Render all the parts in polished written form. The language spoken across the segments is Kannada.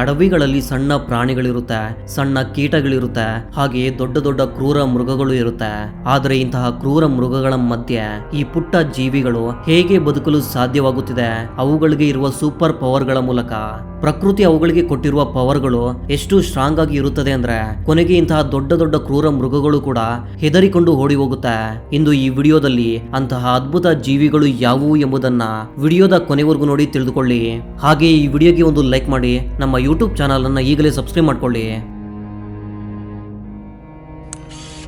ಅಡವಿಗಳಲ್ಲಿ ಸಣ್ಣ ಪ್ರಾಣಿಗಳಿರುತ್ತೆ, ಸಣ್ಣ ಕೀಟಗಳಿರುತ್ತೆ, ಹಾಗೆಯೇ ದೊಡ್ಡ ದೊಡ್ಡ ಕ್ರೂರ ಮೃಗಗಳು ಇರುತ್ತೆ. ಆದರೆ ಇಂತಹ ಕ್ರೂರ ಮೃಗಗಳ ಮಧ್ಯೆ ಈ ಪುಟ್ಟ ಜೀವಿಗಳು ಹೇಗೆ ಬದುಕಲು ಸಾಧ್ಯವಾಗುತ್ತಿದೆ? ಅವುಗಳಿಗೆ ಇರುವ ಸೂಪರ್ ಪವರ್ಗಳ ಮೂಲಕ. ಪ್ರಕೃತಿ ಅವುಗಳಿಗೆ ಕೊಟ್ಟಿರುವ ಪವರ್ಗಳು ಎಷ್ಟು ಸ್ಟ್ರಾಂಗ್ ಆಗಿ ಇರುತ್ತದೆ ಅಂದ್ರೆ ಕೊನೆಗೆ ಇಂತಹ ದೊಡ್ಡ ದೊಡ್ಡ ಕ್ರೂರ ಮೃಗಗಳು ಕೂಡ ಹೆದರಿಕೊಂಡು ಓಡಿ ಹೋಗುತ್ತೆ. ಇಂದು ಈ ವಿಡಿಯೋದಲ್ಲಿ ಅಂತಹ ಅದ್ಭುತ ಜೀವಿಗಳು ಯಾವುವು ಎಂಬುದನ್ನ ವಿಡಿಯೋದ ಕೊನೆವರೆಗೂ ನೋಡಿ ತಿಳಿದುಕೊಳ್ಳಿ. ಹಾಗೆ ಈ ವಿಡಿಯೋಗೆ ಒಂದು ಲೈಕ್ ಮಾಡಿ, ನಮ್ಮ ಯೂಟ್ಯೂಬ್ ಚಾನಲ್ ಅನ್ನ ಈಗಲೇ ಸಬ್ಸ್ಕ್ರೈಬ್ ಮಾಡ್ಕೊಳ್ಳಿ.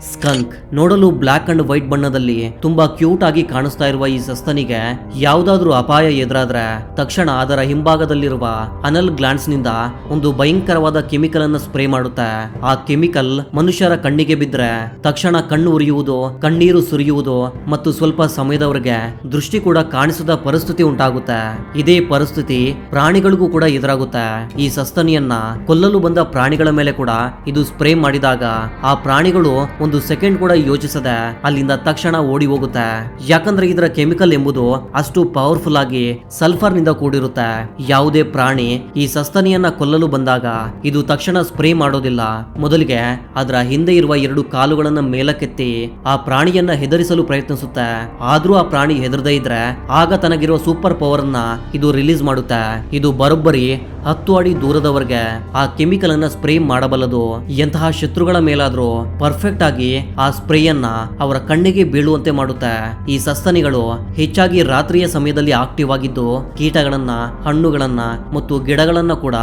ಸ್ಕಂಕ್ ನೋಡಲು ಬ್ಲಾಕ್ ಅಂಡ್ ವೈಟ್ ಬಣ್ಣದಲ್ಲಿ ತುಂಬಾ ಕ್ಯೂಟ್ ಆಗಿ ಕಾಣಿಸ್ತಾ ಇರುವ ಈ ಸಸ್ತನಿಗೆ ಯಾವುದಾದ್ರೂ ಅಪಾಯ ಎದುರಾದ್ರೆ ತಕ್ಷಣ ಅದರ ಹಿಂಭಾಗದಲ್ಲಿರುವ ಅನಲ್ ಗ್ಲಾಂಡ್ಸ್ ನಿಂದ ಒಂದು ಭಯಂಕರವಾದ ಕೆಮಿಕಲ್ ಅನ್ನು ಸ್ಪ್ರೇ ಮಾಡುತ್ತೆ. ಆ ಕೆಮಿಕಲ್ ಮನುಷ್ಯರ ಕಣ್ಣಿಗೆ ಬಿದ್ದರೆ ತಕ್ಷಣ ಕಣ್ಣು ಉರಿಯುವುದು, ಕಣ್ಣೀರು ಸುರಿಯುವುದು ಮತ್ತು ಸ್ವಲ್ಪ ಸಮಯದವರೆಗೆ ದೃಷ್ಟಿ ಕೂಡ ಕಾಣಿಸದ ಪರಿಸ್ಥಿತಿ ಉಂಟಾಗುತ್ತೆ. ಇದೇ ಪರಿಸ್ಥಿತಿ ಪ್ರಾಣಿಗಳಿಗೂ ಕೂಡ ಎದುರಾಗುತ್ತೆ. ಈ ಸಸ್ತನಿಯನ್ನ ಕೊಲ್ಲಲು ಬಂದ ಪ್ರಾಣಿಗಳ ಮೇಲೆ ಕೂಡ ಇದು ಸ್ಪ್ರೇ ಮಾಡಿದಾಗ ಆ ಪ್ರಾಣಿಗಳು ಒಂದು ಸೆಕೆಂಡ್ ಕೂಡ ಯೋಚಿಸದೆ ಅಲ್ಲಿಂದ ತಕ್ಷಣ ಓಡಿ ಹೋಗುತ್ತೆ. ಯಾಕಂದ್ರೆ ಇದರ ಕೆಮಿಕಲ್ ಎಂಬುದು ಅಷ್ಟು ಪವರ್ಫುಲ್ ಆಗಿ ಸಲ್ಫರ್ ನಿಂದ ಕೂಡಿರುತ್ತೆ. ಯಾವುದೇ ಪ್ರಾಣಿ ಈ ಸಸ್ತನಿಯನ್ನ ಕೊಲ್ಲಲು ಬಂದಾಗ ಇದು ತಕ್ಷಣ ಸ್ಪ್ರೇ ಮಾಡೋದಿಲ್ಲ. ಮೊದಲಿಗೆ ಅದರ ಹಿಂದೆ ಇರುವ 2 ಕಾಲುಗಳನ್ನ ಮೇಲಕ್ಕೆತ್ತಿ ಆ ಪ್ರಾಣಿಯನ್ನ ಹೆದರಿಸಲು ಪ್ರಯತ್ನಿಸುತ್ತೆ. ಆದ್ರೂ ಆ ಪ್ರಾಣಿ ಹೆದರದೇ ಇದ್ರೆ ಆಗ ತನಗಿರುವ ಸೂಪರ್ ಪವರ್ ಅನ್ನ ಇದು ರಿಲೀಸ್ ಮಾಡುತ್ತೆ. ಇದು ಬರೋಬ್ಬರಿ 10 ಅಡಿ ದೂರದವರೆಗೆ ಆ ಕೆಮಿಕಲ್ ಅನ್ನ ಸ್ಪ್ರೇ ಮಾಡಬಲ್ಲದು. ಎಂತಹ ಶತ್ರುಗಳ ಮೇಲಾದ್ರೂ ಪರ್ಫೆಕ್ಟ್ ಆಗಿ ಆ ಸ್ಪ್ರೇಯನ್ನ ಅವರ ಕಣ್ಣಿಗೆ ಬೀಳುವಂತೆ ಮಾಡುತ್ತೆ. ಈ ಸಸ್ತನಿಗಳು ಹೆಚ್ಚಾಗಿ ರಾತ್ರಿಯ ಸಮಯದಲ್ಲಿ ಆಕ್ಟಿವ್ ಆಗಿದ್ದು ಕೀಟಗಳನ್ನ, ಹಣ್ಣುಗಳನ್ನ ಮತ್ತು ಗಿಡಗಳನ್ನ ಕೂಡ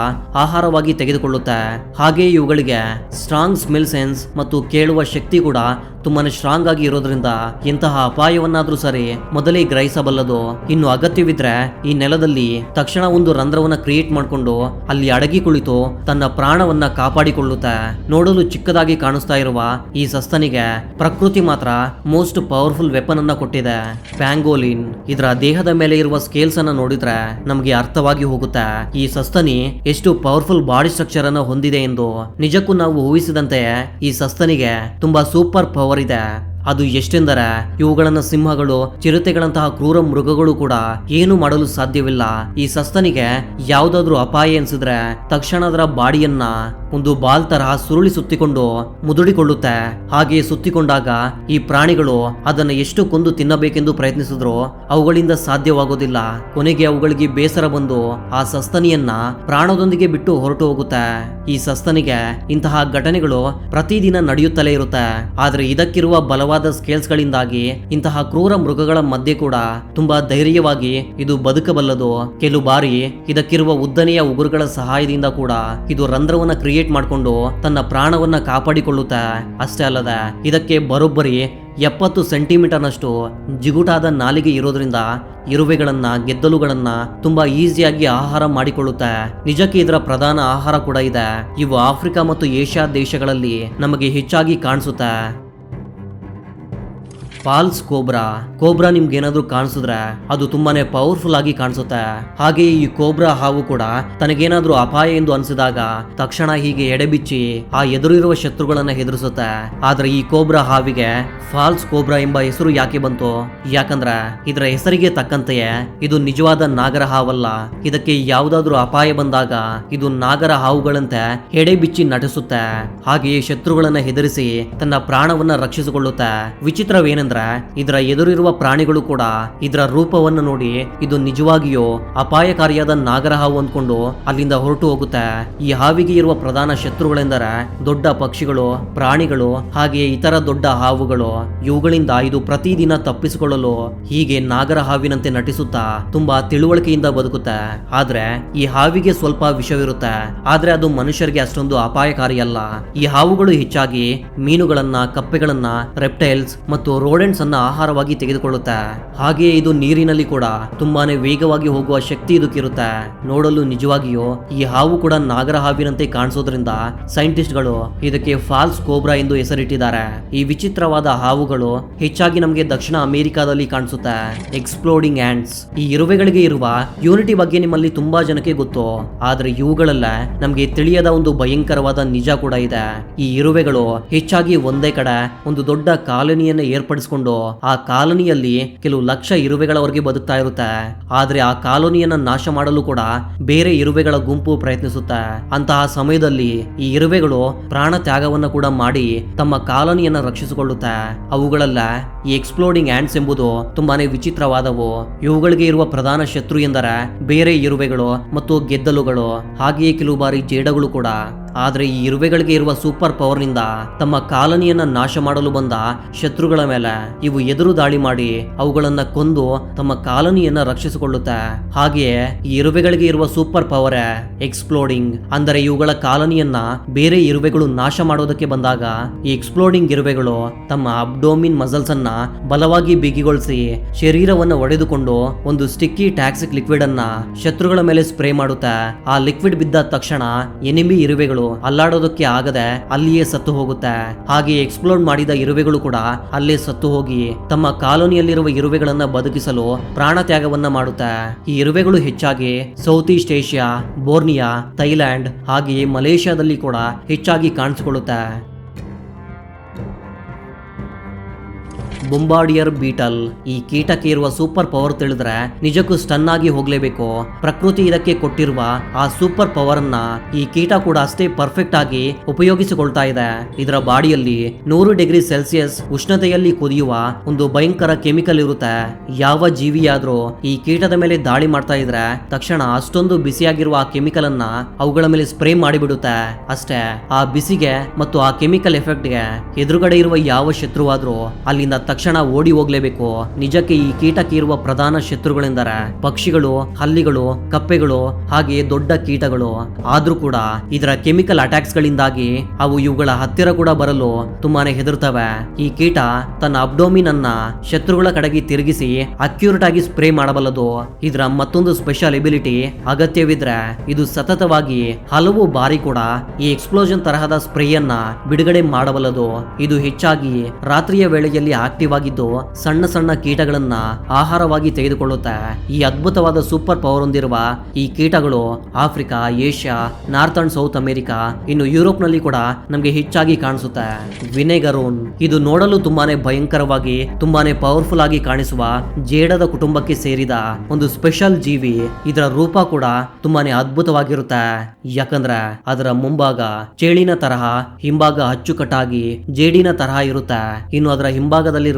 ಆಹಾರವಾಗಿ ತೆಗೆದುಕೊಳ್ಳುತ್ತೆ. ಹಾಗೆ ಇವುಗಳಿಗೆ ಸ್ಟ್ರಾಂಗ್ ಸ್ಮೆಲ್ ಸೆನ್ಸ್ ಮತ್ತು ಕೇಳುವ ಶಕ್ತಿ ಕೂಡ ತುಂಬಾನೇ ಸ್ಟ್ರಾಂಗ್ ಆಗಿ ಇರೋದ್ರಿಂದ ಇಂತಹ ಅಪಾಯವನ್ನಾದ್ರೂ ಸರಿ ಮೊದಲೇ ಗ್ರಹಿಸಬಲ್ಲದು. ಇನ್ನು ಅಗತ್ಯವಿದ್ರೆ ಈ ನೆಲದಲ್ಲಿ ತಕ್ಷಣ ಒಂದು ರಂಧ್ರವನ್ನ ಕ್ರಿಯೇಟ್ ಮಾಡಿಕೊಂಡು ಅಲ್ಲಿ ಅಡಗಿ ಕುಳಿತು ತನ್ನ ಪ್ರಾಣವನ್ನ ಕಾಪಾಡಿಕೊಳ್ಳುತ್ತೆ. ನೋಡಲು ಚಿಕ್ಕದಾಗಿ ಕಾಣಿಸ್ತಾ ಇರುವ ಈ ಸಸ್ತನಿಗೆ ಪ್ರಕೃತಿ ಮಾತ್ರ ಮೋಸ್ಟ್ ಪವರ್ಫುಲ್ ವೆಪನ್ ಅನ್ನ ಕೊಟ್ಟಿದೆ, ಪ್ಯಾಂಗೋಲಿನ್. ಇದರ ದೇಹದ ಮೇಲೆ ಇರುವ ಸ್ಕೇಲ್ಸ್ ಅನ್ನ ನೋಡಿದ್ರೆ ನಮಗೆ ಅರ್ಥವಾಗಿ ಹೋಗುತ್ತೆ ಈ ಸಸ್ತನಿ ಎಷ್ಟು ಪವರ್ಫುಲ್ ಬಾಡಿ ಸ್ಟ್ರಕ್ಚರ್ ಅನ್ನ ಹೊಂದಿದೆ ಎಂದು. ನಿಜಕ್ಕೂ ನಾವು ಊಹಿಸಿದಂತೆ ಈ ಸಸ್ತನಿಗೆ ತುಂಬಾ ಸೂಪರ್ ಪವರ್ ಇದೆ. ಅದು ಎಷ್ಟೆಂದರೆ ಇವುಗಳನ್ನ ಸಿಂಹಗಳು, ಚಿರತೆಗಳಂತಹ ಕ್ರೂರ ಮೃಗಗಳು ಕೂಡ ಏನು ಮಾಡಲು ಸಾಧ್ಯವಿಲ್ಲ. ಈ ಸಸ್ತನಿಗೆ ಯಾವುದಾದ್ರೂ ಅಪಾಯ ಎನಿಸಿದ್ರೆ ತಕ್ಷಣ ಅದರ ಬಾಡಿಯನ್ನ ಒಂದು ಬಾಲ್ ತರಹ ಸುರುಳಿ ಸುತ್ತಿಕೊಂಡು ಮುದುಡಿಕೊಳ್ಳುತ್ತೆ. ಹಾಗೆ ಸುತ್ತಿಕೊಂಡಾಗ ಈ ಪ್ರಾಣಿಗಳು ಅದನ್ನ ಎಷ್ಟು ಕೊಂದು ತಿನ್ನಬೇಕೆಂದು ಪ್ರಯತ್ನಿಸಿದ್ರು ಅವುಗಳಿಂದ ಸಾಧ್ಯವಾಗೋದಿಲ್ಲ. ಕೊನೆಗೆ ಅವುಗಳಿಗೆ ಬೇಸರ ಬಂದು ಆ ಸಸ್ತನಿಯನ್ನ ಪ್ರಾಣದೊಂದಿಗೆ ಬಿಟ್ಟು ಹೊರಟು ಹೋಗುತ್ತೆ. ಈ ಸಸ್ತನಿಗೆ ಇಂತಹ ಘಟನೆಗಳು ಪ್ರತಿದಿನ ನಡೆಯುತ್ತಲೇ ಇರುತ್ತೆ. ಆದ್ರೆ ಇದಕ್ಕಿರುವ ಬಲವಾದ ಸ್ಕೇಲ್ಸ್ ಗಳಿಂದಾಗಿ ಇಂತಹ ಕ್ರೂರ ಮೃಗಗಳ ಮಧ್ಯೆ ಕೂಡ ತುಂಬಾ ಧೈರ್ಯವಾಗಿ ಇದು ಬದುಕಬಲ್ಲದು. ಕೆಲವು ಬಾರಿ ಇದಕ್ಕಿರುವ ಉದ್ದನೆಯ ಉಗುರುಗಳ ಸಹಾಯದಿಂದ ಕೂಡ ಇದು ರಂಧ್ರವನ್ನ ಕ್ರಿಯೇಟ್ ಮಾಡಿಕೊಂಡು ತನ್ನ ಪ್ರಾಣವನ್ನ ಕಾಪಾಡಿಕೊಳ್ಳುತ್ತೆ. ಅಷ್ಟೇ ಅಲ್ಲದೆ ಇದಕ್ಕೆ ಬರೋಬ್ಬರಿ 70 ಸೆಂಟಿಮೀಟರ್ನಷ್ಟು ಜಿಗುಟಾದ ನಾಲಿಗೆ ಇರೋದ್ರಿಂದ ಇರುವೆಗಳನ್ನ, ಗೆದ್ದಲುಗಳನ್ನ ತುಂಬಾ ಈಸಿಯಾಗಿ ಆಹಾರ ಮಾಡಿಕೊಳ್ಳುತ್ತೆ. ನಿಜಕ್ಕೆ ಇದರ ಪ್ರಧಾನ ಆಹಾರ ಕೂಡ ಇದೆ. ಇವು ಆಫ್ರಿಕಾ ಮತ್ತು ಏಷ್ಯಾ ದೇಶಗಳಲ್ಲಿ ನಮಗೆ ಹೆಚ್ಚಾಗಿ ಕಾಣಿಸುತ್ತೆ. ಫಾಲ್ಸ್ ಕೋಬ್ರಾ ನಿಮ್ಗೆ ಏನಾದ್ರೂ ಕಾಣಿಸಿದ್ರೆ ಅದು ತುಂಬಾನೇ ಪವರ್ಫುಲ್ ಆಗಿ ಕಾಣಿಸುತ್ತೆ. ಹಾಗೆ ಈ ಕೋಬ್ರಾ ಹಾವು ಕೂಡ ತನಗೇನಾದ್ರೂ ಅಪಾಯ ಎಂದು ಅನಿಸಿದಾಗ ತಕ್ಷಣ ಹೀಗೆ ಎಡೆಬಿಚ್ಚಿ ಆ ಎದುರಿರುವ ಶತ್ರುಗಳನ್ನ ಹೆದರಿಸುತ್ತೆ. ಆದ್ರೆ ಈ ಕೋಬ್ರಾ ಹಾವಿಗೆ ಫಾಲ್ಸ್ ಕೋಬ್ರಾ ಎಂಬ ಹೆಸರು ಯಾಕೆ ಬಂತು? ಯಾಕಂದ್ರೆ ಇದರ ಹೆಸರಿಗೆ ತಕ್ಕಂತೆಯೇ ಇದು ನಿಜವಾದ ನಾಗರ ಹಾವಲ್ಲ. ಇದಕ್ಕೆ ಯಾವುದಾದ್ರೂ ಅಪಾಯ ಬಂದಾಗ ಇದು ನಾಗರ ಹಾವುಗಳಂತೆ ಎಡೆಬಿಚ್ಚಿ ನಟಿಸುತ್ತೆ. ಹಾಗೆಯೇ ಶತ್ರುಗಳನ್ನ ಹೆದರಿಸಿ ತನ್ನ ಪ್ರಾಣವನ್ನ ರಕ್ಷಿಸಿಕೊಳ್ಳುತ್ತೆ. ವಿಚಿತ್ರವೇನೆಂದ್ರೆ ಇದರ ಎದುರಿರುವ ಪ್ರಾಣಿಗಳು ಕೂಡ ಇದರ ರೂಪವನ್ನು ನೋಡಿ ಇದು ನಿಜವಾಗಿಯೂ ಅಪಾಯಕಾರಿಯಾದ ನಾಗರ ಹಾವು ಅಂದ್ಕೊಂಡು ಅಲ್ಲಿಂದ ಹೊರಟು ಹೋಗುತ್ತೆ. ಈ ಹಾವಿಗೆ ಇರುವ ಪ್ರಧಾನ ಶತ್ರುಗಳೆಂದರೆ ದೊಡ್ಡ ಪಕ್ಷಿಗಳು, ಪ್ರಾಣಿಗಳು, ಹಾಗೆಯೇ ಇತರ ದೊಡ್ಡ ಹಾವುಗಳು. ಇವುಗಳಿಂದ ಇದು ಪ್ರತಿದಿನ ತಪ್ಪಿಸಿಕೊಳ್ಳಲು ಹೀಗೆ ನಾಗರ ಹಾವಿನಂತೆ ನಟಿಸುತ್ತಾ ತುಂಬಾ ತಿಳುವಳಿಕೆಯಿಂದ ಬದುಕುತ್ತೆ. ಆದ್ರೆ ಈ ಹಾವಿಗೆ ಸ್ವಲ್ಪ ವಿಷವಿರುತ್ತೆ. ಆದ್ರೆ ಅದು ಮನುಷ್ಯರಿಗೆ ಅಷ್ಟೊಂದು ಅಪಾಯಕಾರಿಯಲ್ಲ. ಈ ಹಾವುಗಳು ಹೆಚ್ಚಾಗಿ ಮೀನುಗಳನ್ನ, ಕಪ್ಪೆಗಳನ್ನ, ರೆಪ್ಟೈಲ್ಸ್ ಮತ್ತು ರೋಡೆಂಟ್ಸ್ ಅನ್ನ ಆಹಾರವಾಗಿ ತೆಗೆದುಕೊಳ್ಳುತ್ತೆ. ಹಾಗೆಯೇ ಇದು ನೀರಿನಲ್ಲಿ ಕೂಡ ತುಂಬಾನೇ ವೇಗವಾಗಿ ಹೋಗುವ ಶಕ್ತಿ ಇದಕ್ಕಿರುತ್ತೆ. ನೋಡಲು ನಿಜವಾಗಿಯೂ ಈ ಹಾವು ಕೂಡ ನಾಗರ ಹಾವಿನಂತೆ ಕಾಣಿಸೋದ್ರಿಂದ ಸೈಂಟಿಸ್ಟ್ಗಳು ಇದಕ್ಕೆ ಫಾಲ್ಸ್ ಕೋಬ್ರಾ ಎಂದು ಹೆಸರಿಟ್ಟಿದ್ದಾರೆ. ಈ ವಿಚಿತ್ರವಾದ ಹಾವುಗಳು ಹೆಚ್ಚಾಗಿ ನಮಗೆ ದಕ್ಷಿಣ ಅಮೆರಿಕಾದಲ್ಲಿ ಕಾಣಿಸುತ್ತೆ. ಎಕ್ಸ್ಪ್ಲೋಡಿಂಗ್ ಆಂಟ್ಸ್. ಈ ಇರುವೆಗಳಿಗೆ ಇರುವ ಯೂನಿಟಿ ಬಗ್ಗೆ ನಿಮ್ಮಲ್ಲಿ ತುಂಬಾ ಜನಕ್ಕೆ ಗೊತ್ತು. ಆದ್ರೆ ಇವುಗಳೆಲ್ಲ ನಮಗೆ ತಿಳಿಯದ ಒಂದು ಭಯಂಕರವಾದ ನಿಜ ಕೂಡ ಇದೆ. ಈ ಇರುವೆಗಳು ಹೆಚ್ಚಾಗಿ ಒಂದೇ ಕಡೆ ಒಂದು ದೊಡ್ಡ ಕಾಲೋನಿಯನ್ನು ಏರ್ಪಡಿಸಿ ನಡೆಸ್ಕೊಂಡು ಆ ಕಾಲೋನಿಯಲ್ಲಿ ಕೆಲವು ಲಕ್ಷ ಇರುವೆಗಳವರೆಗೆ ಬದುಕ್ತಾ ಇರುತ್ತೆ. ಆದ್ರೆ ಆ ಕಾಲೋನಿಯನ್ನ ನಾಶ ಮಾಡಲು ಕೂಡ ಬೇರೆ ಇರುವೆಗಳ ಗುಂಪು ಪ್ರಯತ್ನಿಸುತ್ತೆ. ಅಂತಹ ಸಮಯದಲ್ಲಿ ಈ ಇರುವೆಗಳು ಪ್ರಾಣ ತ್ಯಾಗವನ್ನ ಕೂಡ ಮಾಡಿ ತಮ್ಮ ಕಾಲೋನಿಯನ್ನ ರಕ್ಷಿಸಿಕೊಳ್ಳುತ್ತೆ. ಅವುಗಳೆಲ್ಲ ಈ ಎಕ್ಸ್ಪ್ಲೋಡಿಂಗ್ ಆಂಟ್ಸ್ ಎಂಬುದು ತುಂಬಾನೇ ವಿಚಿತ್ರವಾದವು. ಇವುಗಳಿಗೆ ಇರುವ ಪ್ರಧಾನ ಶತ್ರು ಎಂದರೆ ಬೇರೆ ಇರುವೆಗಳು ಮತ್ತು ಗೆದ್ದಲುಗಳು, ಹಾಗೆಯೇ ಕೆಲವು ಬಾರಿ ಜೇಡಗಳು ಕೂಡ. ಆದ್ರೆ ಈ ಇರುವೆಗಳಿಗೆ ಇರುವ ಸೂಪರ್ ಪವರ್ ನಿಂದ ತಮ್ಮ ಕಾಲೋನಿಯನ್ನ ನಾಶ ಮಾಡಲು ಬಂದ ಶತ್ರುಗಳ ಮೇಲೆ ಇವು ಎದುರು ದಾಳಿ ಮಾಡಿ ಅವುಗಳನ್ನ ಕೊಂದು ತಮ್ಮ ಕಾಲೋನಿಯನ್ನ ರಕ್ಷಿಸಿಕೊಳ್ಳುತ್ತೆ. ಹಾಗೆಯೇ ಈ ಇರುವೆಗಳಿಗೆ ಇರುವ ಸೂಪರ್ ಪವರ್ ಎಕ್ಸ್ಪ್ಲೋಡಿಂಗ್, ಅಂದರೆ ಇವುಗಳ ಕಾಲೋನಿಯನ್ನ ಬೇರೆ ಇರುವೆಗಳು ನಾಶ ಮಾಡೋದಕ್ಕೆ ಬಂದಾಗ ಈ ಎಕ್ಸ್ಪ್ಲೋಡಿಂಗ್ ಇರುವೆಗಳು ತಮ್ಮ ಅಬ್ಡೋಮಿನ್ ಮಸಲ್ಸ್ ಅನ್ನ ಬಲವಾಗಿ ಬಿಗಿಗೊಳಿಸಿ ಶರೀರವನ್ನು ಒಡೆದುಕೊಂಡು ಒಂದು ಸ್ಟಿಕ್ಕಿ ಟಾಕ್ಸಿಕ್ ಲಿಕ್ವಿಡ್ ಅನ್ನ ಶತ್ರುಗಳ ಮೇಲೆ ಸ್ಪ್ರೇ ಮಾಡುತ್ತೆ. ಆ ಲಿಕ್ವಿಡ್ ಬಿದ್ದ ತಕ್ಷಣ ಎನಿಮಿ ಇರುವೆಗಳು ಅಲ್ಲಾಡೋದಕ್ಕೆ ಆಗದೆ ಅಲ್ಲಿಯೇ ಸತ್ತು ಹೋಗುತ್ತೆ. ಹಾಗೆ ಎಕ್ಸ್ಪ್ಲೋಡ್ ಮಾಡಿದ ಇರುವೆಗಳು ಕೂಡ ಅಲ್ಲೇ ಸತ್ತು ಹೋಗಿ ತಮ್ಮ ಕಾಲೋನಿಯಲ್ಲಿರುವ ಇರುವೆಗಳನ್ನ ಬದುಕಿಸಲು ಪ್ರಾಣ ತ್ಯಾಗವನ್ನ ಮಾಡುತ್ತೆ. ಈ ಇರುವೆಗಳು ಹೆಚ್ಚಾಗಿ south East Asia, Borneo, Thailand ಹಾಗೆಯೇ ಮಲೇಷ್ಯಾದಲ್ಲಿ ಕೂಡ ಹೆಚ್ಚಾಗಿ ಕಾಣಿಸಿಕೊಳ್ಳುತ್ತೆ. ಬೊಂಬಾರ್ಡಿಯರ್ ಬೀಟಲ್, ಈ ಕೀಟಕ್ಕೆ ಇರುವ ಸೂಪರ್ ಪವರ್ ತಿಳಿದ್ರೆ ನಿಜಕ್ಕೂ ಸ್ಟನ್ ಆಗಿ ಹೋಗ್ಲೇಬೇಕು. ಪ್ರಕೃತಿ ಇದಕ್ಕೆ ಕೊಟ್ಟಿರುವ ಆ ಸೂಪರ್ ಪವರ್ ಅನ್ನ ಈ ಕೀಟ ಕೂಡ ಅಷ್ಟೇ ಪರ್ಫೆಕ್ಟ್ ಆಗಿ ಉಪಯೋಗಿಸಿಕೊಳ್ತಾ ಇದೆ. ಇದರ ಬಾಡಿಯಲ್ಲಿ 100 ಡಿಗ್ರಿ ಸೆಲ್ಸಿಯಸ್ ಉಷ್ಣತೆಯಲ್ಲಿ ಕುದಿಯುವ ಒಂದು ಭಯಂಕರ ಕೆಮಿಕಲ್ ಇರುತ್ತೆ. ಯಾವ ಜೀವಿಯಾದ್ರೂ ಈ ಕೀಟದ ಮೇಲೆ ದಾಳಿ ಮಾಡ್ತಾ ಇದ್ರೆ ತಕ್ಷಣ ಅಷ್ಟೊಂದು ಬಿಸಿಯಾಗಿರುವ ಆ ಕೆಮಿಕಲ್ ಅನ್ನ ಅವುಗಳ ಮೇಲೆ ಸ್ಪ್ರೇ ಮಾಡಿಬಿಡುತ್ತೆ. ಅಷ್ಟೇ, ಆ ಬಿಸಿಗೆ ಮತ್ತು ಆ ಕೆಮಿಕಲ್ ಎಫೆಕ್ಟ್ಗೆ ಎದುರುಗಡೆ ಇರುವ ಯಾವ ಶತ್ರುವಾದ್ರೂ ಅಲ್ಲಿಂದ ತಕ್ಷಣ ಓಡಿ ಹೋಗ್ಲೇಬೇಕು. ನಿಜಕ್ಕೆ ಈ ಕೀಟಕ್ಕೆ ಇರುವ ಪ್ರಧಾನ ಶತ್ರುಗಳೆಂದರೆ ಪಕ್ಷಿಗಳು, ಹಲ್ಲಿಗಳು, ಕಪ್ಪೆಗಳು ಹಾಗೆ ದೊಡ್ಡ ಕೀಟಗಳು. ಆದ್ರೂ ಕೂಡ ಇದರ ಕೆಮಿಕಲ್ ಅಟ್ಯಾಕ್ಸ್ ಗಳಿಂದಾಗಿ ಅವು ಇವುಗಳ ಹತ್ತಿರ ಕೂಡ ಬರಲು ತುಂಬಾನೇ ಹೆದರ್ತವೆ. ಈ ಕೀಟ ತನ್ನ ಅಬ್ಡೋಮಿನ್ ಅನ್ನ ಶತ್ರುಗಳ ಕಡೆಗೆ ತಿರುಗಿಸಿ ಅಕ್ಯೂರೇಟ್ ಆಗಿ ಸ್ಪ್ರೇ ಮಾಡಬಲ್ಲದು. ಇದರ ಮತ್ತೊಂದು ಸ್ಪೆಷಲ್ ಎಬಿಲಿಟಿ, ಅಗತ್ಯವಿದ್ರೆ ಇದು ಸತತವಾಗಿ ಹಲವು ಬಾರಿ ಕೂಡ ಈ ಎಕ್ಸ್ಪ್ಲೋಷನ್ ತರಹದ ಸ್ಪ್ರೇಯನ್ನ ಬಿಡುಗಡೆ ಮಾಡಬಲ್ಲದು. ಇದು ಹೆಚ್ಚಾಗಿ ರಾತ್ರಿಯ ವೇಳೆಯಲ್ಲಿ ಆಕ್ಟಿವ್ ಆಗಿದ್ದು ಸಣ್ಣ ಸಣ್ಣ ಕೀಟಗಳನ್ನ ಆಹಾರವಾಗಿ ತೆಗೆದುಕೊಳ್ಳುತ್ತೆ. ಈ ಅದ್ಭುತವಾದ ಸೂಪರ್ ಪವರ್ ಹೊಂದಿರುವ ಈ ಕೀಟಗಳು Africa, Asia, north and south America, ಇನ್ನು ಯುರೋಪ್ ನಲ್ಲಿ ಕೂಡ ನಮಗೆ ಹೆಚ್ಚಾಗಿ ಕಾಣಿಸುತ್ತೆ. ವಿನೆಗರೋನ್, ಇದು ನೋಡಲು ತುಂಬಾನೇ ಭಯಂಕರವಾಗಿ ತುಂಬಾನೇ ಪವರ್ಫುಲ್ ಆಗಿ ಕಾಣಿಸುವ ಜೇಡದ ಕುಟುಂಬಕ್ಕೆ ಸೇರಿದ ಒಂದು ಸ್ಪೆಷಲ್ ಜೀವಿ. ಇದರ ರೂಪ ಕೂಡ ತುಂಬಾನೇ ಅದ್ಭುತವಾಗಿರುತ್ತೆ. ಯಾಕಂದ್ರೆ ಅದರ ಮುಂಭಾಗ ಚೇಳಿನ ತರಹ, ಹಿಂಭಾಗ ಅಚ್ಚುಕಟ್ಟಾಗಿ ಜೇಡಿನ ತರಹ ಇರುತ್ತೆ. ಇನ್ನು ಅದರ ಹಿಂಭಾಗದಲ್ಲಿರುವ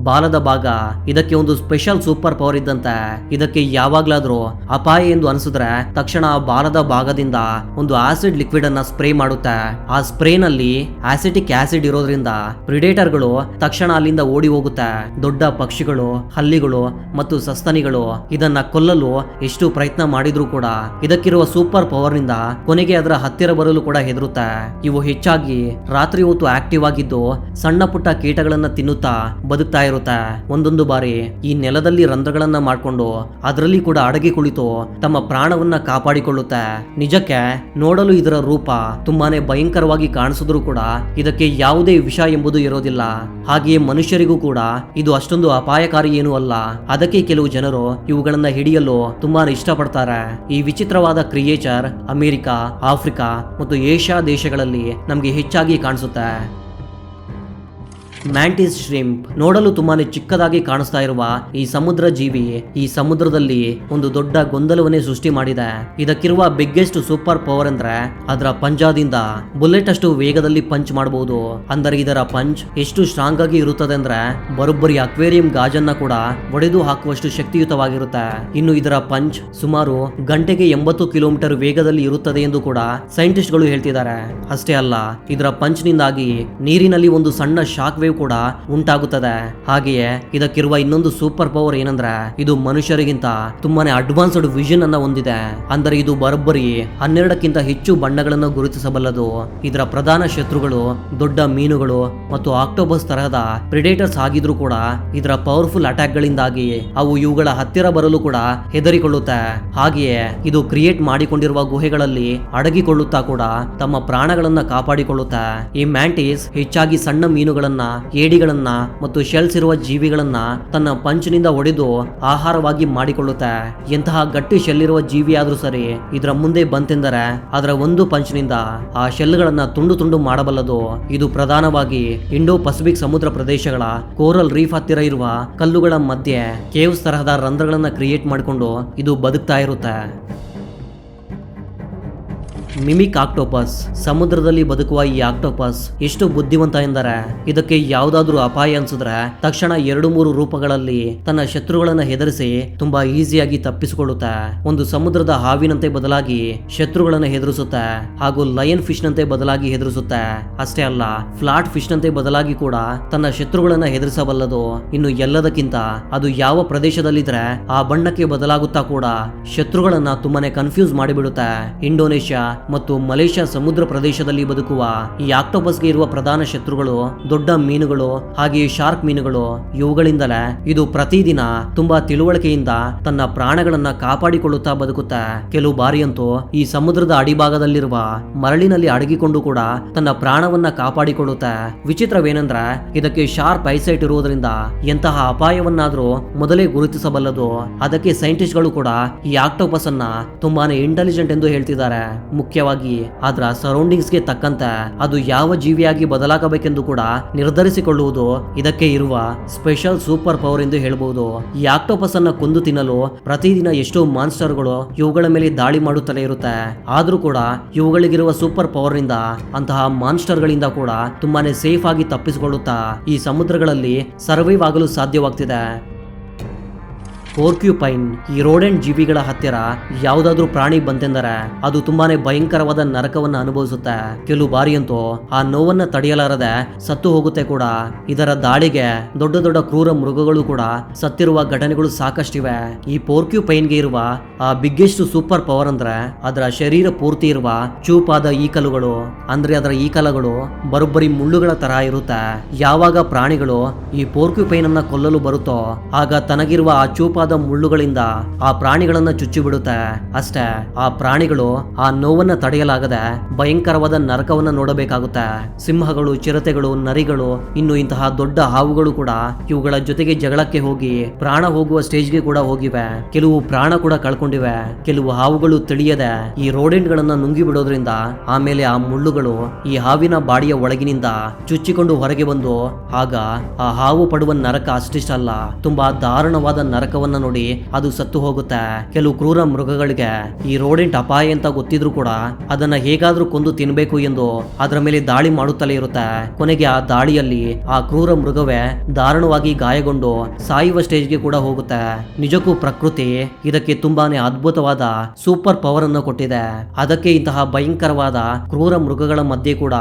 ಬಾಲದ ಭಾಗ ಇದಕ್ಕೆ ಒಂದು ಸ್ಪೆಷಲ್ ಸೂಪರ್ ಪವರ್ ಇದ್ದಂತೆ. ಇದಕ್ಕೆ ಯಾವಾಗ್ಲಾದ್ರೂ ಅಪಾಯ ಎಂದು ಅನಿಸಿದ್ರೆ ತಕ್ಷಣ ಆ ಬಾಲದ ಭಾಗದಿಂದ ಒಂದು ಆಸಿಡ್ ಲಿಕ್ವಿಡ್ ಅನ್ನ ಸ್ಪ್ರೇ ಮಾಡುತ್ತೆ. ಆ ಸ್ಪ್ರೇ ನಲ್ಲಿ ಆಸಿಟಿಕ್ ಆಸಿಡ್ ಇರೋದ್ರಿಂದ ಪ್ರಿಡೇಟರ್ ಗಳು ತಕ್ಷಣ ಅಲ್ಲಿಂದ ಓಡಿ ಹೋಗುತ್ತೆ. ದೊಡ್ಡ ಪಕ್ಷಿಗಳು, ಹಲ್ಲಿಗಳು ಮತ್ತು ಸಸ್ತನಿಗಳು ಇದನ್ನ ಕೊಲ್ಲಲು ಎಷ್ಟು ಪ್ರಯತ್ನ ಮಾಡಿದ್ರು ಕೂಡ ಇದಕ್ಕಿರುವ ಸೂಪರ್ ಪವರ್ ನಿಂದ ಕೊನೆಗೆ ಅದರ ಹತ್ತಿರ ಬರಲು ಕೂಡ ಹೆದರುತ್ತೆ. ಇವು ಹೆಚ್ಚಾಗಿ ರಾತ್ರಿ ಹೊತ್ತು ಆಕ್ಟಿವ್ ಆಗಿದ್ದು ಸಣ್ಣ ಪುಟ್ಟ ಕೀಟಗಳನ್ನ ತಿನ್ನುತ್ತಾ ಬದುಕ್ತಾ ಇರುತ್ತೆ. ಒಂದೊಂದು ಬಾರಿ ಈ ನೆಲದಲ್ಲಿ ರಂಧ್ರಗಳನ್ನ ಮಾಡ್ಕೊಂಡು ಅದರಲ್ಲಿ ಕೂಡ ಅಡಗಿ ಕುಳಿತು ತಮ್ಮ ಪ್ರಾಣವನ್ನ ಕಾಪಾಡಿಕೊಳ್ಳುತ್ತೆ. ನಿಜಕ್ಕೆ ನೋಡಲು ಇದರ ರೂಪ ತುಂಬಾನೇ ಭಯಂಕರವಾಗಿ ಕಾಣಿಸಿದ್ರು ಕೂಡ ಇದಕ್ಕೆ ಯಾವುದೇ ವಿಷ ಎಂಬುದು ಇರೋದಿಲ್ಲ. ಹಾಗೆಯೇ ಮನುಷ್ಯರಿಗೂ ಕೂಡ ಇದು ಅಷ್ಟೊಂದು ಅಪಾಯಕಾರಿ ಏನೂ ಅಲ್ಲ. ಅದಕ್ಕೆ ಕೆಲವು ಜನರು ಇವುಗಳನ್ನ ಹಿಡಿಯಲು ತುಂಬಾನೇ ಇಷ್ಟಪಡ್ತಾರೆ. ಈ ವಿಚಿತ್ರವಾದ ಕ್ರಿಯೇಚರ್ ಅಮೆರಿಕಾ, ಆಫ್ರಿಕಾ ಮತ್ತು ಏಷ್ಯಾ ದೇಶಗಳಲ್ಲಿ ನಮ್ಗೆ ಹೆಚ್ಚಾಗಿ ಕಾಣಿಸುತ್ತೆ. ಮ್ಯಾಂಟಿಸ್ ಶ್ರಿಂಪ್, ನೋಡಲು ತುಂಬಾನೇ ಚಿಕ್ಕದಾಗಿ ಕಾಣಿಸ್ತಾ ಇರುವ ಈ ಸಮುದ್ರ ಜೀವಿ ಈ ಸಮುದ್ರದಲ್ಲಿ ಒಂದು ದೊಡ್ಡ ಗೊಂದಲವನ್ನೇ ಸೃಷ್ಟಿ ಮಾಡಿದೆ. ಇದಕ್ಕಿರುವ ಬಿಗ್ಗೆಸ್ಟ್ ಸೂಪರ್ ಪವರ್ ಅಂದ್ರೆ ಅದರ ಪಂಜಾದಿಂದ ಬುಲೆಟ್ ಅಷ್ಟು ವೇಗದಲ್ಲಿ ಪಂಚ್ ಮಾಡಬಹುದು. ಅಂದರೆ ಇದರ ಪಂಚ್ ಎಷ್ಟು ಸ್ಟ್ರಾಂಗ್ ಆಗಿ ಇರುತ್ತದೆ ಅಂದ್ರೆ ಬರೋಬ್ಬರಿ ಅಕ್ವೇರಿಯಂ ಗಾಜನ್ನ ಕೂಡ ಒಡೆದು ಹಾಕುವಷ್ಟು ಶಕ್ತಿಯುತವಾಗಿರುತ್ತೆ. ಇನ್ನು ಇದರ ಪಂಚ್ ಸುಮಾರು ಗಂಟೆಗೆ 80 ಕಿಲೋಮೀಟರ್ ವೇಗದಲ್ಲಿ ಇರುತ್ತದೆ ಎಂದು ಕೂಡ ಸೈಂಟಿಸ್ಟ್ ಗಳು ಹೇಳ್ತಿದ್ದಾರೆ. ಅಷ್ಟೇ ಅಲ್ಲ, ಇದರ ಪಂಚ್ ನಿಂದಾಗಿ ನೀರಿನಲ್ಲಿ ಒಂದು ಸಣ್ಣ ಶಾಕ್ ವೇವ್ ಕೂಡ ಉಂಟಾಗುತ್ತದೆ. ಹಾಗೆಯೇ ಇದಕ್ಕಿರುವ ಇನ್ನೊಂದು ಸೂಪರ್ ಪವರ್ ಏನಂದ್ರೆ ಇದು ಮನುಷ್ಯರಿಗಿಂತ ತುಂಬಾನೇ ಅಡ್ವಾನ್ಸ್ಡ್ ವಿಷನ್ ಅನ್ನ ಹೊಂದಿದೆ. ಅಂದರೆ ಇದು ಬರೋಬ್ಬರಿ 12ಕ್ಕಿಂತ ಹೆಚ್ಚು ಬಣ್ಣಗಳನ್ನು ಗುರುತಿಸಬಲ್ಲದು. ಇದರ ಪ್ರಧಾನ ಶತ್ರುಗಳು ದೊಡ್ಡ ಮೀನುಗಳು ಮತ್ತು ಆಕ್ಟೋಬಸ್ ತರಹದ ಪ್ರಿಡೇಟರ್ಸ್ ಆಗಿದ್ರು ಕೂಡ ಇದರ ಪವರ್ಫುಲ್ ಅಟ್ಯಾಕ್ ಗಳಿಂದಾಗಿ ಅವು ಇವುಗಳ ಹತ್ತಿರ ಬರಲು ಕೂಡ ಹೆದರಿಕೊಳ್ಳುತ್ತೆ. ಹಾಗೆಯೇ ಇದು ಕ್ರಿಯೇಟ್ ಮಾಡಿಕೊಂಡಿರುವ ಗುಹೆಗಳಲ್ಲಿ ಅಡಗಿಕೊಳ್ಳುತ್ತಾ ಕೂಡ ತಮ್ಮ ಪ್ರಾಣಗಳನ್ನ ಕಾಪಾಡಿಕೊಳ್ಳುತ್ತೆ. ಈ ಮ್ಯಾಂಟಿಸ್ ಹೆಚ್ಚಾಗಿ ಸಣ್ಣ ಮೀನುಗಳನ್ನ ಏಡಿಗಳನ್ನ ಮತ್ತು ಶೆಲ್ಸ್ ಇರುವ ಜೀವಿಗಳನ್ನ ತನ್ನ ಪಂಚಿನಿಂದ ಹೊಡೆದು ಆಹಾರವಾಗಿ ಮಾಡಿಕೊಳ್ಳುತ್ತೆ. ಎಂತಹ ಗಟ್ಟಿ ಶೆಲ್ ಇರುವ ಜೀವಿ ಆದ್ರೂ ಸರಿ ಇದರ ಮುಂದೆ ಬಂತೆಂದರೆ ಅದರ ಒಂದು ಪಂಚಿನಿಂದ ಆ ಶೆಲ್ಗಳನ್ನ ತುಂಡು ತುಂಡು ಮಾಡಬಲ್ಲದು. ಇದು ಪ್ರಧಾನವಾಗಿ ಇಂಡೋ ಪಸಿಫಿಕ್ ಸಮುದ್ರ ಪ್ರದೇಶಗಳ ಕೋರಲ್ ರೀಫ್ ಹತ್ತಿರ ಇರುವ ಕಲ್ಲುಗಳ ಮಧ್ಯೆ ಕೇವ್ಸ್ ತರಹದ ರಂಧ್ರಗಳನ್ನ ಕ್ರಿಯೇಟ್ ಮಾಡಿಕೊಂಡು ಇದು ಬದುಕ್ತಾ ಇರುತ್ತೆ. Mimic octopus. ಸಮುದ್ರದಲ್ಲಿ ಬದುಕುವ ಈ ಆಕ್ಟೋಪಸ್ ಎಷ್ಟು ಬುದ್ಧಿವಂತ ಎಂದರೆ ಇದಕ್ಕೆ ಯಾವುದಾದ್ರೂ ಅಪಾಯ ಅನ್ಸಿದ್ರೆ ತಕ್ಷಣ 2-3 ರೂಪಗಳಲ್ಲಿ ತನ್ನ ಶತ್ರುಗಳನ್ನ ಹೆದರಿಸಿ ತುಂಬಾ ಈಸಿಯಾಗಿ ತಪ್ಪಿಸಿಕೊಳ್ಳುತ್ತೆ. ಒಂದು ಸಮುದ್ರದ ಹಾವಿನಂತೆ ಬದಲಾಗಿ ಶತ್ರುಗಳನ್ನ ಹೆದರಿಸುತ್ತೆ ಹಾಗೂ ಲಯನ್ ಫಿಶ್ ನಂತೆ ಬದಲಾಗಿ ಹೆದರಿಸುತ್ತೆ. ಅಷ್ಟೇ ಅಲ್ಲ, ಫ್ಲಾಟ್ ಫಿಶ್ ನಂತೆ ಬದಲಾಗಿ ಕೂಡ ತನ್ನ ಶತ್ರುಗಳನ್ನ ಹೆದರಿಸಬಲ್ಲದು. ಇನ್ನು ಎಲ್ಲದಕ್ಕಿಂತ ಅದು ಯಾವ ಪ್ರದೇಶದಲ್ಲಿದ್ರೆ ಆ ಬಣ್ಣಕ್ಕೆ ಬದಲಾಗುತ್ತಾ ಕೂಡ ಶತ್ರುಗಳನ್ನ ತುಂಬಾನೇ ಕನ್ಫ್ಯೂಸ್ ಮಾಡಿಬಿಡುತ್ತೆ. ಇಂಡೋನೇಷ್ಯಾ ಮತ್ತು ಮಲೇಷ್ಯಾ ಸಮುದ್ರ ಪ್ರದೇಶದಲ್ಲಿ ಬದುಕುವ ಈ ಆಕ್ಟೋಪಸ್ಗೆ ಇರುವ ಪ್ರಧಾನ ಶತ್ರುಗಳು ದೊಡ್ಡ ಮೀನುಗಳು ಹಾಗೆಯೇ ಶಾರ್ಕ್ ಮೀನುಗಳು. ಇವುಗಳಿಂದಲೇ ಇದು ಪ್ರತಿದಿನ ತುಂಬಾ ತಿಳುವಳಿಕೆಯಿಂದ ತನ್ನ ಪ್ರಾಣಗಳನ್ನ ಕಾಪಾಡಿಕೊಳ್ಳುತ್ತಾ ಬದುಕುತ್ತೆ. ಕೆಲವು ಬಾರಿಯಂತೂ ಈ ಸಮುದ್ರದ ಅಡಿಭಾಗದಲ್ಲಿರುವ ಮರಳಿನಲ್ಲಿ ಅಡಗಿಕೊಂಡು ಕೂಡ ತನ್ನ ಪ್ರಾಣವನ್ನ ಕಾಪಾಡಿಕೊಳ್ಳುತ್ತೆ. ವಿಚಿತ್ರವೇನೆಂದ್ರೆ ಇದಕ್ಕೆ ಶಾರ್ಪ್ ಐಸೈಟ್ ಇರುವುದರಿಂದ ಎಂತಹ ಅಪಾಯವನ್ನಾದ್ರೂ ಮೊದಲೇ ಗುರುತಿಸಬಲ್ಲದು. ಅದಕ್ಕೆ ಸೈಂಟಿಸ್ಟ್ಗಳು ಕೂಡ ಈ ಆಕ್ಟೋಪಸ್ ಅನ್ನ ತುಂಬಾನೇ ಇಂಟೆಲಿಜೆಂಟ್ ಎಂದು ಹೇಳ್ತಿದ್ದಾರೆ. ಮುಖ್ಯವಾಗಿ ಅದರ ಸರೌಂಡಿಂಗ್ಸ್ಗೆ ತಕ್ಕಂತೆ ಅದು ಯಾವ ಜೀವಿಯಾಗಿ ಬದಲಾಗಬೇಕೆಂದು ಕೂಡ ನಿರ್ಧರಿಸಿಕೊಳ್ಳುವುದು ಇದಕ್ಕೆ ಇರುವ ಸ್ಪೆಷಲ್ ಸೂಪರ್ ಪವರ್ ಎಂದು ಹೇಳಬಹುದು. ಈ ಆಕ್ಟೋಪಸ್ ಅನ್ನ ಕೊಂದು ತಿನ್ನಲು ಪ್ರತಿದಿನ ಎಷ್ಟೋ ಮಾನ್ಸ್ಟರ್ಗಳು ಇವುಗಳ ಮೇಲೆ ದಾಳಿ ಮಾಡುತ್ತಲೇ ಇರುತ್ತೆ. ಆದ್ರೂ ಕೂಡ ಇವುಗಳಿಗಿರುವ ಸೂಪರ್ ಪವರ್ ನಿಂದ ಅಂತಹ ಮಾನ್ಸ್ಟರ್ ಗಳಿಂದ ಕೂಡ ತುಂಬಾನೇ ಸೇಫ್ ಆಗಿ ತಪ್ಪಿಸಿಕೊಳ್ಳುತ್ತಾ ಈ ಸಮುದ್ರಗಳಲ್ಲಿ ಸರ್ವೈವ್ ಆಗಲು ಸಾಧ್ಯವಾಗ್ತಿದೆ. ಪೋರ್ಕ್ಯೂಪೈನ್. ಈ ರೋಡೆಂಟ್ ಜೀವಿಗಳ ಹತ್ತಿರ ಯಾವುದಾದ್ರೂ ಪ್ರಾಣಿ ಬಂತೆಂದರೆ ಅದು ತುಂಬಾನೇ ಭಯಂಕರವಾದ ನರಕವನ್ನ ಅನುಭವಿಸುತ್ತೆ. ಕೆಲವು ಬಾರಿಯಂತೂ ಆ ನೋವನ್ನ ತಡೆಯಲಾರದೆ ಸತ್ತು ಹೋಗುತ್ತೆ ಕೂಡ. ಇದರ ದಾಳಿಗೆ ದೊಡ್ಡ ದೊಡ್ಡ ಕ್ರೂರ ಮೃಗಗಳು ಕೂಡ ಸತ್ತಿರುವ ಘಟನೆಗಳು ಸಾಕಷ್ಟಿವೆ. ಈ ಪೋರ್ಕ್ಯೂಪೈನ್ಗೆ ಇರುವ ಆ ಬಿಗ್ಗೆಸ್ಟ್ ಸೂಪರ್ ಪವರ್ ಅಂದ್ರೆ ಅದರ ಶರೀರ ಪೂರ್ತಿ ಇರುವ ಚೂಪಾದ ಈಕಲುಗಳು. ಅಂದ್ರೆ ಅದರ ಈಕಲಗಳು ಬರೋಬ್ಬರಿ ಮುಳ್ಳುಗಳ ತರ ಇರುತ್ತೆ. ಯಾವಾಗ ಪ್ರಾಣಿಗಳು ಈ ಪೋರ್ಕ್ಯೂಪೈನ್ ಅನ್ನ ಕೊಲ್ಲಲು ಬರುತ್ತೋ ಆಗ ತನಗಿರುವ ಆ ಚೂಪಾದ ಮುಳ್ಳುಗಳಿಂದ ಆ ಪ್ರಾಣಿಗಳನ್ನ ಚುಚ್ಚಿ ಬಿಡುತ್ತೆ. ಅಷ್ಟೇ, ಆ ಪ್ರಾಣಿಗಳು ಆ ನೋವನ್ನ ತಡೆಯಲಾಗದೆ ಭಯಂಕರವಾದ ನರಕವನ್ನ ನೋಡಬೇಕಾಗುತ್ತೆ. ಸಿಂಹಗಳು, ಚಿರತೆಗಳು, ನರಿಗಳು, ಇನ್ನು ಇಂತಹ ದೊಡ್ಡ ಹಾವುಗಳು ಕೂಡ ಇವುಗಳ ಜೊತೆಗೆ ಜಗಳಕ್ಕೆ ಹೋಗಿ ಪ್ರಾಣ ಹೋಗುವ ಸ್ಟೇಜ್ಗೆ ಕೂಡ ಹೋಗಿವೆ. ಕೆಲವು ಪ್ರಾಣ ಕೂಡ ಕಳ್ಕೊಂಡಿವೆ. ಕೆಲವು ಹಾವುಗಳು ತಿಳಿಯದೆ ಈ ರೋಡೆಂಟ್ ಗಳನ್ನ ನುಂಗಿ ಬಿಡೋದ್ರಿಂದ ಆಮೇಲೆ ಆ ಮುಳ್ಳುಗಳು ಈ ಹಾವಿನ ಬಾಡಿಯ ಒಳಗಿನಿಂದ ಚುಚ್ಚಿಕೊಂಡು ಹೊರಗೆ ಬಂದು ಆಗ ಆ ಹಾವು ಪಡುವ ನರಕ ಅಷ್ಟಿಷ್ಟಲ್ಲ, ತುಂಬಾ ದಾರುಣವಾದ ನರಕವನ್ನ ನೋಡಿ ಅದು ಸತ್ತು ಹೋಗುತ್ತೆ. ಕೆಲವು ಕ್ರೂರ ಮೃಗಗಳಿಗೆ ಈ ರೋಡೆಂಟ್ ಅಪಾಯ ಅಂತ ಗೊತ್ತಿದ್ರು ಕೂಡ ಅದನ್ನ ಹೇಗಾದ್ರೂ ಕೊಂದು ತಿನ್ಬೇಕು ಎಂದು ಅದರ ಮೇಲೆ ದಾಳಿ ಮಾಡುತ್ತಲೇ ಇರುತ್ತೆ. ಕೊನೆಗೆ ಆ ದಾಳಿಯಲ್ಲಿ ಆ ಕ್ರೂರ ಮೃಗವೇ ದಾರುಣವಾಗಿ ಗಾಯಗೊಂಡು ಸಾಯುವ ಸ್ಟೇಜ್ಗೆ ಕೂಡ ಹೋಗುತ್ತೆ. ನಿಜಕ್ಕೂ ಪ್ರಕೃತಿ ಇದಕ್ಕೆ ತುಂಬಾನೇ ಅದ್ಭುತವಾದ ಸೂಪರ್ ಪವರ್ ಅನ್ನು ಕೊಟ್ಟಿದೆ. ಅದಕ್ಕೆ ಇಂತಹ ಭಯಂಕರವಾದ ಕ್ರೂರ ಮೃಗಗಳ ಮಧ್ಯೆ ಕೂಡ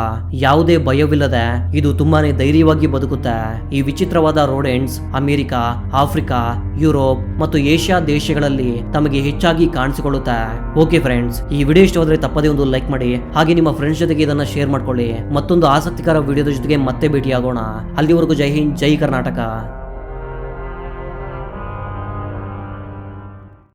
ಯಾವುದೇ ಭಯವಿಲ್ಲದೆ ಇದು ತುಂಬಾನೇ ಧೈರ್ಯವಾಗಿ ಬದುಕುತ್ತೆ. ಈ ವಿಚಿತ್ರವಾದ ರೋಡೆಂಟ್ಸ್ ಅಮೆರಿಕ, ಆಫ್ರಿಕಾ, ಯುರೋಪ್ ಮತ್ತು ಏಷ್ಯಾ ದೇಶಗಳಲ್ಲಿ ತಮಗೆ ಹೆಚ್ಚಾಗಿ ಕಾಣಿಸಿಕೊಳ್ಳುತ್ತೆ. ಓಕೆ ಫ್ರೆಂಡ್ಸ್, ಈ ವಿಡಿಯೋ ಇಷ್ಟವಾದರೆ ತಪ್ಪದೇ ಒಂದು ಲೈಕ್ ಮಾಡಿ, ಹಾಗೆ ನಿಮ್ಮ ಫ್ರೆಂಡ್ಸ್ ಜೊತೆಗೆ ಇದನ್ನ ಶೇರ್ ಮಾಡ್ಕೊಳ್ಳಿ. ಮತ್ತೊಂದು ಆಸಕ್ತಿಕರ ವಿಡಿಯೋದ ಜೊತೆಗೆ ಮತ್ತೆ ಭೇಟಿಯಾಗೋಣ. ಅಲ್ಲಿವರೆಗೂ ಜೈ ಹಿಂದ್, ಜೈ ಕರ್ನಾಟಕ.